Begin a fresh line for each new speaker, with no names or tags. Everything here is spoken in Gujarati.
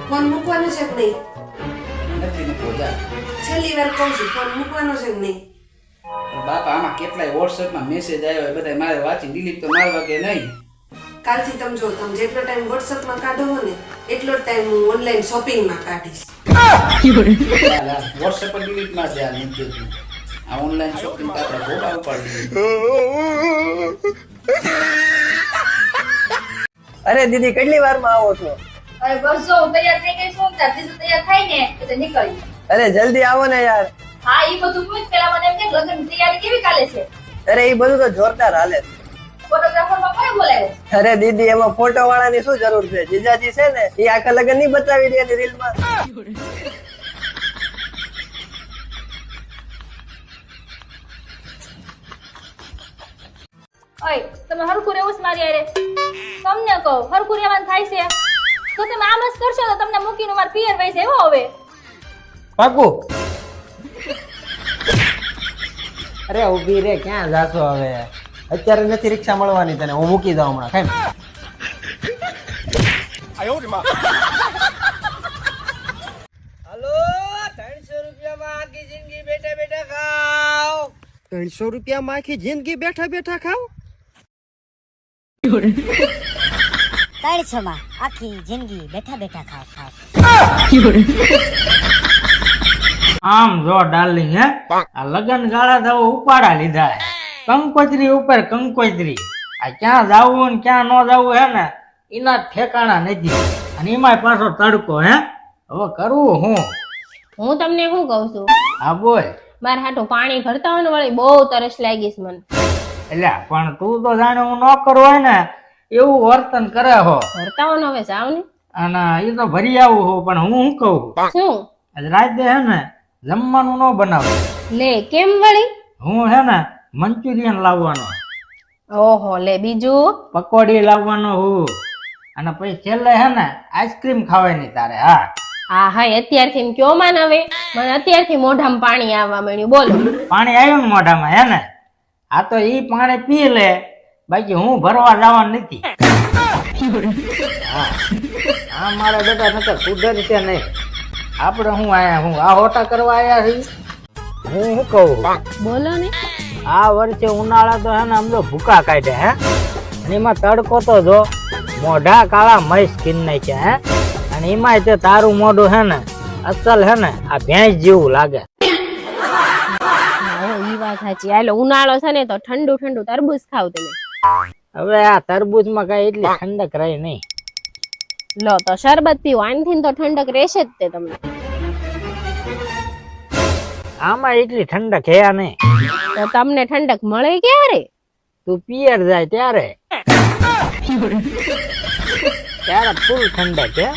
ફોન મૂકવાનો છે કે નહીં?
નથી મૂકવો જા.
છેલ્લી વાર કહું છું, ફોન મૂકવાનો છે કે નહીં?
બાપા આમાં કેટલાય વોટ્સએપમાં મેસેજ આવ્યા બધા મારે વાંચી ડિલીટ તો મારવા કે નહીં.
કાલથી તમે જો, તમે જેટલો ટાઈમ વોટ્સઅપમાં કાઢો હો ને એટલો જ ટાઈમ હું ઓનલાઈન શોપિંગમાં કાઢીશ.
વોટ્સએપ પર ડિલીટ માર દે. આ નથી જોતું. આ ઓનલાઈન શોપિંગ તો આપણે ભોગા ઉપાડી
અરે દીદી કેટલી વારમાં આવો છો?
અરે બસ જો હું તૈયાર થઈ ગઈ છું ત્યારથી જો તૈયાર થાય ને એટલે નીકળી.
અરે જલ્દી આવો ને યાર.
હા ઈ બધું પૂછ પેલા મને એમ કે લગ્નની તૈયારી કેવી ચાલે છે?
અરે એ બધું તો જોરદાર હાલે છે.
ફોટોગ્રાફરમાં કોને બોલાવ્યો?
અરે દીદી એમાં ફોટો વાળાની શું જરૂર છે? જીજાજી છે ને એ આખા લગન નહીં બતાવી દે એની રીલમાં.
ઓય તમે હરખું રહેવું છે મારી હારે. તમને કહું હરખું રહેવાનું થાય છે તો તમે આમ જ કરશો તો તમને મૂકીને માર પિયર વૈસે એવો હવે.
પાકું. અરે ઊભી રે, ક્યાં જાશો હવે? અત્યારે નથી રિક્ષા મળવાની તને, હું મૂકી દઉં હમણાં. ખાઈ હાલો, 300 રૂપિયામાં આખી જિંદગી બેઠા બેઠા ખાવ. 300 રૂપિયામાં આખી જિંદગી બેઠા બેઠા ખાવ?
300 માં આખી જિંદગી બેઠા બેઠા ખાવ ખાવ.
આમ જો ડાર્લિંગ, હે આ લગન ગાળા તો ઉપાડા લીધા હે. કંકોત્રી ઉપર કંકોત્રી. આ ક્યાં જાવું ને ક્યાં ન જાવું હે ને એના ઠેકાણા નથી. અને એમાંય પાછો તડકો. હે હવે કરવું હું
તમને શું કહું છું,
હા બોલ.
મારે હાટું પાણી ભરતા હોય ને વળી બહુ તરસ લાગી છે મને.
એટલે પણ તું તો જાણે હું ન કરું હોય ને એવું વર્તન કરે હો.
ભરતા હોય ને હવે જાવ ને.
અને એ તો ભરી આવું હો, પણ હું શું કહું
શું?
આજ રાતે હે ને જમવાનું ન બનાવું.
લે કેમ વળી?
હું હે ને મંચુરિયન લાવવાનો,
ઓહો લે બીજું?
પકોડી લાવવાનો હું, અને પછી છેલ્લે હે ને આઈસ્ક્રીમ ખાવાની તારે. હા
હા હા અત્યારથી કયો માન હવે મને અત્યારથી મોઢામાં પાણી આવવા મળ્યું. બોલો.
પાણી આવ્યું ને મોઢામાં, હે ને? આ તો ઈ પાણી પી લે, બાકી હું ભરવા જવાનું નથી. હા મારા બેટા નકર સુધરશે નહીં. આપણે હું આયા હું આ હોટા કરવા આયા છીએ. હું શું કહું,
બોલો ને.
આ વર્ષે ઉનાળા તો હે ને આમ તો ભૂકા કાઢ્યા. હે અને એમાં તડકો તો જો મોઢા કાળા મય સ્કિન નાખ્યા. હે અને એમાંય તે તારું મોઢું હે ને અસલ હે ને આ ભેંસ જેવું લાગે.
ઈ વાત સાચી. હાલો ઉનાળો છે ને તો ઠંડુ ઠંડુ તરબૂચ ખાવ તમે.
હવે આ તરબૂચમાં કઈ એટલી ઠંડક રહી નહીં.
લો તો શરબત પીવો, આનથી તો ઠંડક રહેશે જ તે તમને.
આમાં એટલી ઠંડક હે નહીં.
તો તમને ઠંડક મળે ક્યારે?
તું પિયર જાય ત્યારે ત્યારે ફૂલ ઠંડક હે.